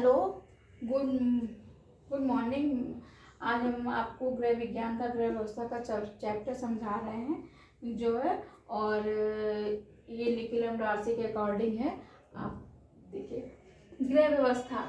Hello, good good morning. आज हम आपको गृह विज्ञान का गृह व्यवस्था का चैप्टर समझा रहे हैं जो है, और ये निकोलम डार्सी के अकॉर्डिंग है। आप देखिए गृह व्यवस्था।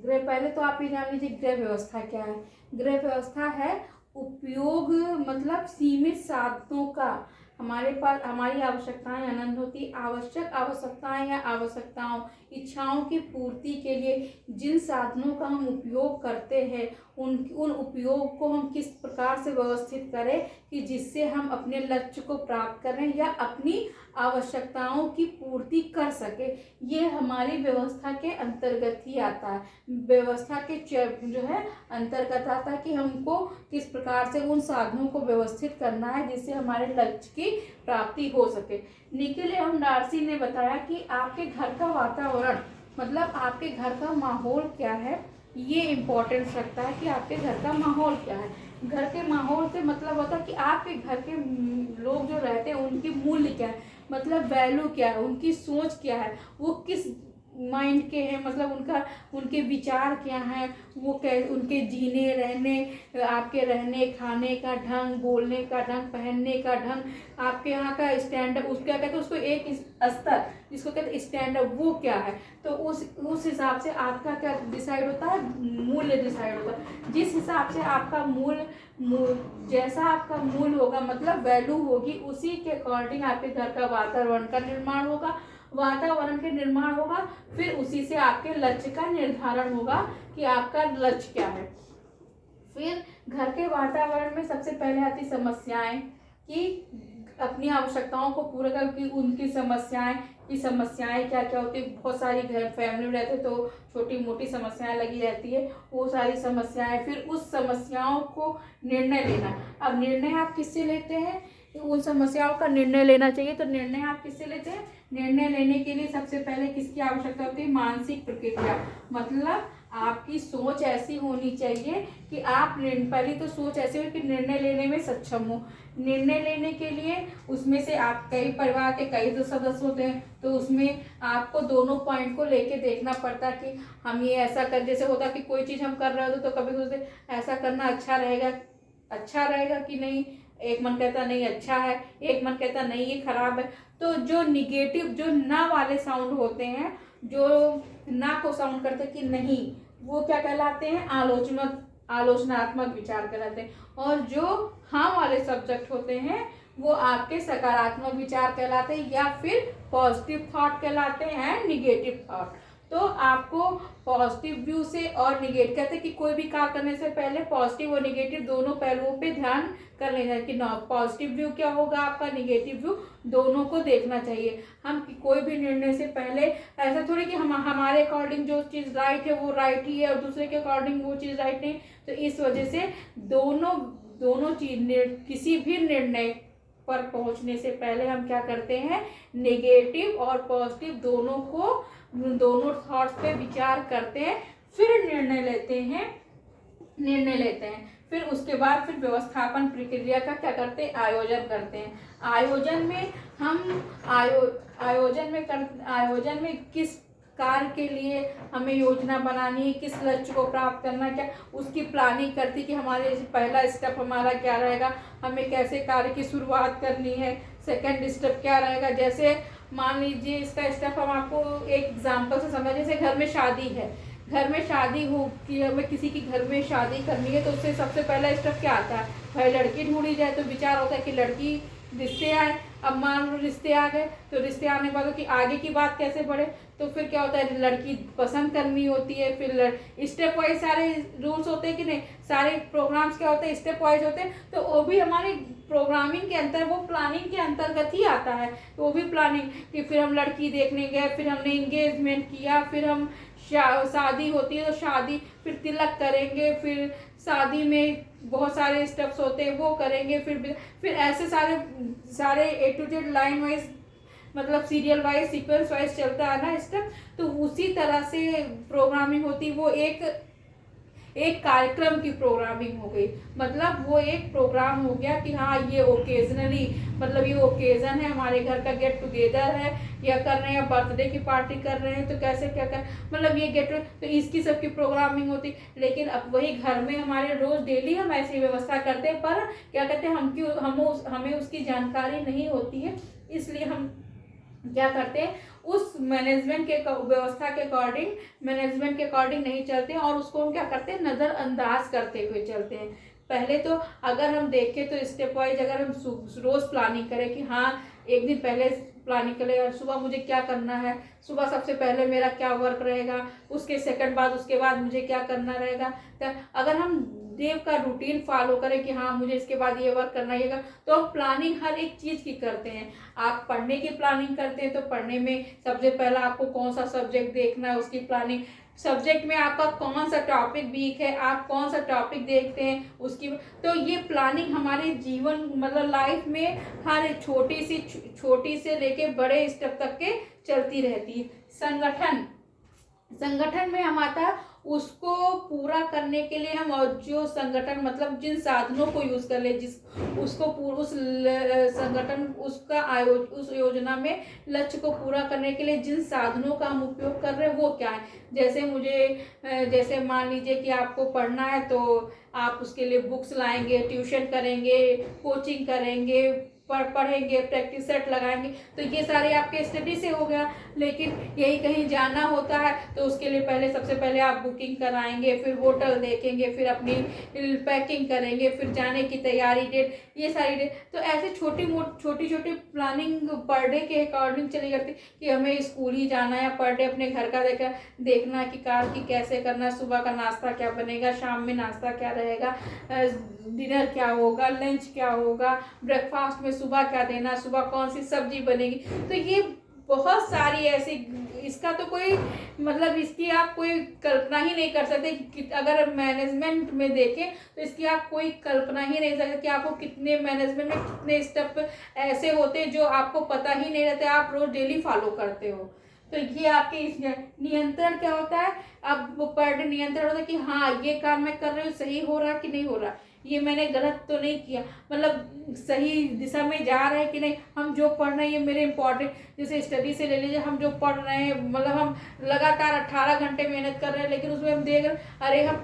गृह, पहले तो आप ये जान लीजिए गृह व्यवस्था क्या है। गृह व्यवस्था है उपयोग, मतलब सीमित साधनों का। हमारे पास हमारी आवश्यकताएं अनंत होती, आवश्यक आवश्यकताएं या आवश्यकताओं इच्छाओं की पूर्ति के लिए जिन साधनों का हम उपयोग करते हैं उन उपयोग को हम किस प्रकार से व्यवस्थित करें कि जिससे हम अपने लक्ष्य को प्राप्त करें या अपनी आवश्यकताओं की पूर्ति कर सके। ये हमारी व्यवस्था के अंतर्गत ही आता है। व्यवस्था के जो है अंतर्गत आता है कि हमको किस प्रकार से उन साधनों को व्यवस्थित करना है जिससे हमारे लक्ष्य की प्राप्ति हो सके। निकोलम डार्सी ने बताया कि आपके घर का वातावरण, मतलब आपके घर का माहौल क्या है, ये इम्पोर्टेंस रखता है कि आपके घर का माहौल क्या है। घर के माहौल से मतलब होता है कि आपके घर के लोग जो रहते हैं उनकी मूल्य क्या है, मतलब वैल्यू क्या है, उनकी सोच क्या है, वो किस माइंड के हैं, मतलब उनके विचार क्या हैं, वो उनके जीने रहने, आपके रहने खाने का ढंग, बोलने का ढंग, पहनने का ढंग, आपके यहाँ का स्टैंडर्ड, उसको क्या कहते हैं, उसको एक स्तर जिसको कहते हैं स्टैंडर्ड, वो क्या है। तो उस हिसाब से आपका क्या डिसाइड होता है, मूल्य डिसाइड होता है। जिस हिसाब से आपका जैसा आपका मूल्य होगा, मतलब वैल्यू होगी, उसी के अकॉर्डिंग आपके घर का वातावरण का निर्माण होगा। वातावरण के निर्माण होगा, फिर उसी से आपके लक्ष्य का निर्धारण होगा कि आपका लक्ष्य क्या है। फिर घर के वातावरण में सबसे पहले आती समस्याएं, कि अपनी आवश्यकताओं को पूरा करके उनकी समस्याएं क्या क्या होती है। बहुत सारी घर फैमिली में रहते तो छोटी मोटी समस्याएं लगी रहती है, वो सारी समस्याएं, फिर उस समस्याओं को निर्णय लेना। अब निर्णय आप किससे लेते हैं, उन समस्याओं का निर्णय लेना चाहिए, तो निर्णय आप किससे लेते हैं। निर्णय लेने के लिए सबसे पहले किसकी आवश्यकता होती है, मानसिक प्रक्रिया, मतलब आपकी सोच ऐसी होनी चाहिए कि आप पहली तो सोच ऐसी हो कि निर्णय लेने में सक्षम हो। निर्णय लेने के लिए उसमें से आप कई परिवार के कई सदस्य होते हैं, तो उसमें आपको दोनों पॉइंट को लेके देखना पड़ता है कि हम ये ऐसा कर, जैसे होता कि कोई चीज़ हम कर रहे हो तो कभी सोचते ऐसा करना अच्छा रहेगा कि नहीं, एक मन कहता नहीं अच्छा है, एक मन कहता नहीं ये खराब है। तो जो निगेटिव, जो ना वाले साउंड होते हैं, जो ना को साउंड करते कि नहीं, वो क्या कहलाते हैं, आलोचनात्मक विचार कहलाते हैं। और जो हाँ वाले सब्जेक्ट होते हैं वो आपके सकारात्मक विचार कहलाते हैं, या फिर पॉजिटिव थॉट कहलाते हैं, निगेटिव थॉट। तो आपको पॉजिटिव व्यू से और निगेटिव, कहते हैं कि कोई भी काम करने से पहले पॉजिटिव और निगेटिव दोनों पहलुओं पे ध्यान कर लेना है कि पॉजिटिव व्यू क्या होगा आपका, निगेटिव व्यू, दोनों को देखना चाहिए। हम कोई भी निर्णय से पहले ऐसा थोड़ी कि हमारे अकॉर्डिंग जो चीज़ राइट है वो राइट ही है और दूसरे के अकॉर्डिंग वो चीज़ राइट नहीं। तो इस वजह से दोनों चीज, किसी भी निर्णय पर पहुंचने से पहले हम क्या करते हैं, नेगेटिव और पॉजिटिव दोनों थॉट्स पे विचार करते हैं, फिर निर्णय लेते हैं। फिर उसके बाद फिर व्यवस्थापन प्रक्रिया का क्या करते हैं, आयोजन करते हैं। आयोजन में किस कार्य के लिए हमें योजना बनानी है, किस लक्ष्य को प्राप्त करना, क्या उसकी प्लानिंग करती कि हमारे पहला स्टेप हमारा क्या रहेगा, हमें कैसे कार्य की शुरुआत करनी है, सेकंड स्टेप क्या रहेगा। जैसे मान लीजिए इसका स्टेप हम आपको एक एग्जांपल से समझ, जैसे घर में शादी है, घर में शादी हो कि हमें किसी की घर में शादी करनी है, तो उससे सबसे पहला स्टेप क्या आता है, भाई लड़की ढूंढी जाए। तो विचार होता है कि लड़की, रिश्ते आए। अब मान लो रिश्ते आ गए, तो रिश्ते आने के बाद कि आगे की बात कैसे बढ़े, तो फिर क्या होता है, लड़की पसंद करनी होती है। फिर स्टेप वाइज सारे रूल्स होते हैं कि नहीं, सारे प्रोग्राम्स क्या होते हैं, स्टेप वाइज होते हैं। तो वो भी हमारी प्रोग्रामिंग के अंतर, वो प्लानिंग के अंतर्गत ही आता है। तो वो भी प्लानिंग कि फिर हम लड़की देखने गए, फिर हमने इंगेजमेंट किया, फिर हम शादी होती है तो शादी, फिर तिलक करेंगे, फिर शादी में बहुत सारे स्टेप्स होते हैं वो करेंगे, फिर ऐसे सारे A to Z line wise, मतलब सीरियल वाइज, सीक्वेंस वाइज चलता है ना स्टेप। तो उसी तरह से प्रोग्रामिंग होती, वो एक कार्यक्रम की प्रोग्रामिंग हो गई। मतलब वो एक प्रोग्राम हो गया कि हाँ ये ओकेजनली, मतलब ये ओकेजन है, हमारे घर का गेट टुगेदर है या कर रहे हैं, या बर्थडे की पार्टी कर रहे हैं तो कैसे क्या कर, मतलब ये गेट, तो इसकी सबकी प्रोग्रामिंग होती। लेकिन अब वही घर में हमारे रोज डेली हम ऐसी व्यवस्था करते हैं, पर क्या कहते हैं हमें उसकी जानकारी नहीं होती है, इसलिए हम क्या करते हैं उस मैनेजमेंट के व्यवस्था के अकॉर्डिंग नहीं चलते हैं, और उसको हम क्या करते हैं नज़रअंदाज करते हुए चलते हैं। पहले तो अगर हम देखें तो स्टेप वाइज अगर हम रोज प्लानिंग करें कि हाँ एक दिन पहले प्लानिंग करें, सुबह मुझे क्या करना है, सुबह सबसे पहले मेरा क्या वर्क रहेगा, उसके सेकंड बाद उसके बाद मुझे क्या करना रहेगा। तो अगर हम डे का रूटीन फॉलो करें कि हाँ मुझे इसके बाद ये वर्क करना है, तो हम प्लानिंग हर एक चीज़ की करते हैं। आप पढ़ने की प्लानिंग करते हैं तो पढ़ने में सबसे पहला आपको कौन सा सब्जेक्ट देखना है उसकी प्लानिंग, सब्जेक्ट में आपका कौन सा टॉपिक वीक है, आप कौन सा टॉपिक देखते हैं उसकी, तो ये प्लानिंग हमारे जीवन मतलब लाइफ में हर एक छोटी से लेके बड़े स्टेप तक के चलती रहती है। संगठन में हम आता है उसको पूरा करने के लिए हम, और जो संगठन मतलब जिन साधनों को यूज कर ले उस संगठन उस योजना में लक्ष्य को पूरा करने के लिए जिन साधनों का हम उपयोग कर रहे हैं वो क्या है। जैसे मान लीजिए कि आपको पढ़ना है तो आप उसके लिए बुक्स लाएंगे, ट्यूशन करेंगे, कोचिंग करेंगे, पढ़ेंगे, प्रैक्टिस सेट लगाएंगे, तो ये सारे आपके स्टडी से हो गया। लेकिन यही कहीं जाना होता है तो उसके लिए सबसे पहले आप बुकिंग कराएंगे, फिर होटल देखेंगे, फिर अपनी पैकिंग करेंगे, फिर जाने की तैयारी, डेट, ये सारी डेट, तो ऐसे छोटी प्लानिंग पर डे के अकॉर्डिंग चली जाती कि हमें स्कूल ही जाना है, पर डे अपने घर का देखना कि कार की कैसे करना, सुबह का नाश्ता क्या बनेगा, शाम में नाश्ता क्या रहेगा, डिनर क्या होगा, लंच क्या होगा, ब्रेकफास्ट में सुबह क्या देना, सुबह कौन सी सब्जी बनेगी। तो ये बहुत सारी ऐसी, इसका तो कोई मतलब इसकी आप कोई कल्पना ही नहीं कर सकते कि अगर मैनेजमेंट में देखें तो इसकी आप कोई कल्पना ही नहीं सकते कि आपको कितने मैनेजमेंट में कितने स्टेप ऐसे होते हैं जो आपको पता ही नहीं रहते, आप रोज डेली फॉलो करते हो। तो ये आपके इस नियंत्रण क्या होता है, अब पर डे नियंत्रण होता है कि हाँ ये काम मैं कर रही हूँ सही हो रहा कि नहीं हो रहा, ये मैंने गलत तो नहीं किया, मतलब सही दिशा में जा रहे हैं कि नहीं, हम जो पढ़ रहे हैं ये मेरे इंपॉर्टेंट, जैसे स्टडी से ले लीजिए, हम जो पढ़ रहे हैं मतलब हम लगातार 18 घंटे मेहनत कर रहे हैं, लेकिन उसमें हम देख रहे हैं अरे हम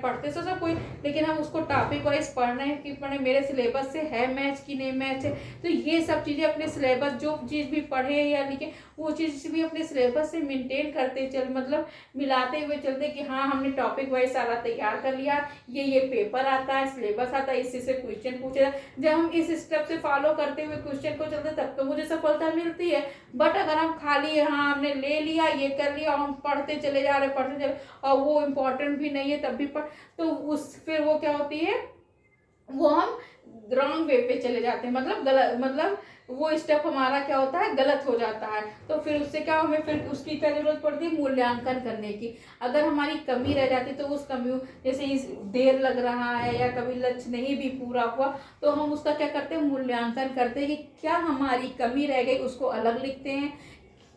पढ़ते सब कोई, लेकिन हम उसको टॉपिक वाइज पढ़ रहे हैं कि पढ़े मेरे सिलेबस से है मैच कि नहीं मैच है। तो ये सब चीज़ें अपने सिलेबस जो चीज़ भी पढ़े या लिखे वो चीज़ भी अपने सिलेबस से मेंटेन करते चल, मतलब मिलाते हुए चलते कि हाँ हमने टॉपिक वाइज सारा तैयार कर लिया, ये पेपर आता है, सिलेबस आता है, इससे क्वेश्चन पूछे। जब हम इस स्टेप से फॉलो करते हुए क्वेश्चन को चलते तब तो मुझे सफलता मिलती है। बट अगर हम खाली हाँ हमने ले लिया ये कर लिया और हम पढ़ते चले जा रहे और वो इम्पोर्टेंट भी नहीं है तब भी पढ़, तो फिर वो क्या होती है, वो हम रॉन्ग वे पे चले जाते हैं, मतलब गलत, मतलब वो स्टेप हमारा क्या होता है गलत हो जाता है। तो फिर उससे क्या हमें फिर उसकी क्या जरूरत पड़ती है, मूल्यांकन करने की। अगर हमारी कमी रह जाती तो उस कमी, जैसे इस देर लग रहा है या कभी लक्ष्य नहीं भी पूरा हुआ तो हम उसका क्या करते हैं मूल्यांकन करते हैं कि क्या हमारी कमी रह गई, उसको अलग लिखते हैं,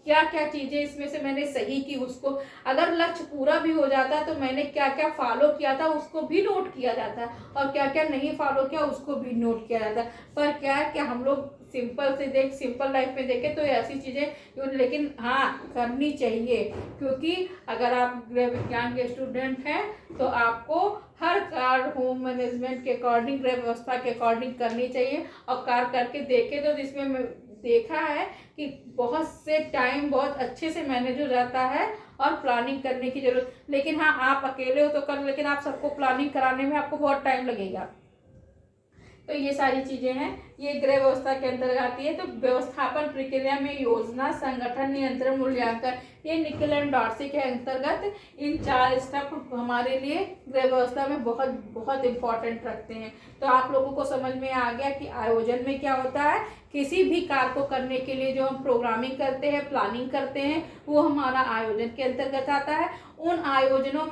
क्या क्या चीजें इसमें से मैंने सही की, उसको अगर लक्ष्य पूरा भी हो जाता तो मैंने क्या क्या फॉलो किया था उसको भी नोट किया जाता है, और क्या क्या नहीं फॉलो किया उसको भी नोट किया जाता है। पर क्या है कि हम लोग सिंपल लाइफ में देखें तो ऐसी चीजें, लेकिन हाँ करनी चाहिए, क्योंकि अगर आप गृह विज्ञान के स्टूडेंट हैं तो आपको हर कार्य होम मैनेजमेंट के अकॉर्डिंग, गृह व्यवस्था के अकॉर्डिंग करनी चाहिए। और कार्य करके देखे तो जिसमें देखा है कि बहुत से टाइम बहुत अच्छे से मैनेज हो जाता है और प्लानिंग करने की जरूरत, लेकिन हाँ आप अकेले हो तो कर, लेकिन आप सबको प्लानिंग कराने में आपको बहुत टाइम लगेगा। तो ये सारी चीजें हैं, ये गृह व्यवस्था के अंतर्गत आती है। तो व्यवस्थापन प्रक्रिया में योजना, संगठन, नियंत्रण, मूल्यांकन, ये निकल एंड डॉर्सी के अंतर्गत इन 4 स्टेप हमारे लिए गृह व्यवस्था में बहुत बहुत इंपॉर्टेंट रखते हैं। तो आप लोगों को समझ में आ गया कि आयोजन में क्या होता है, किसी भी कार्य को करने के लिए जो हम प्रोग्रामिंग करते हैं, प्लानिंग करते हैं, वो हमारा आयोजन के अंतर्गत आता है। उन आयोजनों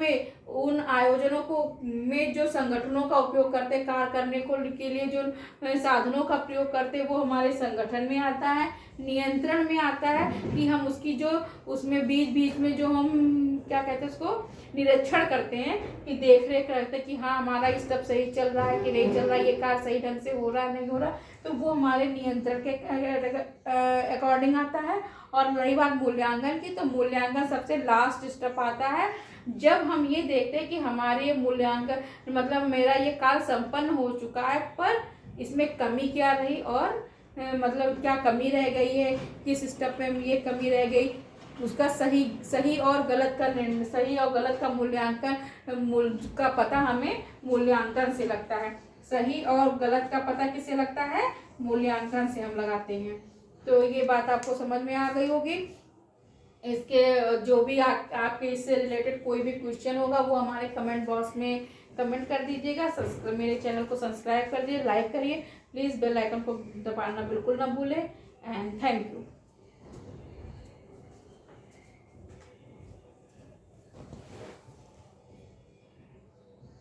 में जो संगठनों का उपयोग करते हैं कार्य करने को के लिए जो साधनों का का प्रयोग करते हैं वो हमारे संगठन में आता है, नियंत्रण में आता है कि हम उसकी जो उसमें बीच बीच में जो हम क्या कहते हैं उसको निरीक्षण करते हैं कि देख रेख करते हैं कि हाँ हमारा स्टेप सही चल रहा है कि नहीं चल रहा है, ये कार्य सही ढंग से हो रहा है नहीं हो रहा, तो वो हमारे नियंत्रण के अकॉर्डिंग आता है। और रही बात मूल्यांकन की, तो मूल्यांकन सबसे लास्ट स्टेप आता है जब हम ये देखते हैं कि हमारे मूल्यांकन मतलब मेरा ये कार्य संपन्न हो चुका है, पर इसमें कमी क्या रही और मतलब क्या कमी रह गई है, किस स्टेप में ये कमी रह गई, उसका सही और गलत का सही और गलत का मूल्यांकन का पता हमें मूल्यांकन से लगता है। सही और गलत का पता किससे लगता है? मूल्यांकन से हम लगाते हैं। तो ये बात आपको समझ में आ गई होगी। इसके जो भी आपके इससे रिलेटेड कोई भी क्वेश्चन होगा वो हमारे कमेंट बॉक्स में कमेंट कर दीजिएगा। मेरे चैनल को सब्सक्राइब कर दीजिए, लाइक करिए, प्लीज़ बेल आइकन को दबाना बिल्कुल ना भूलें। And thank you.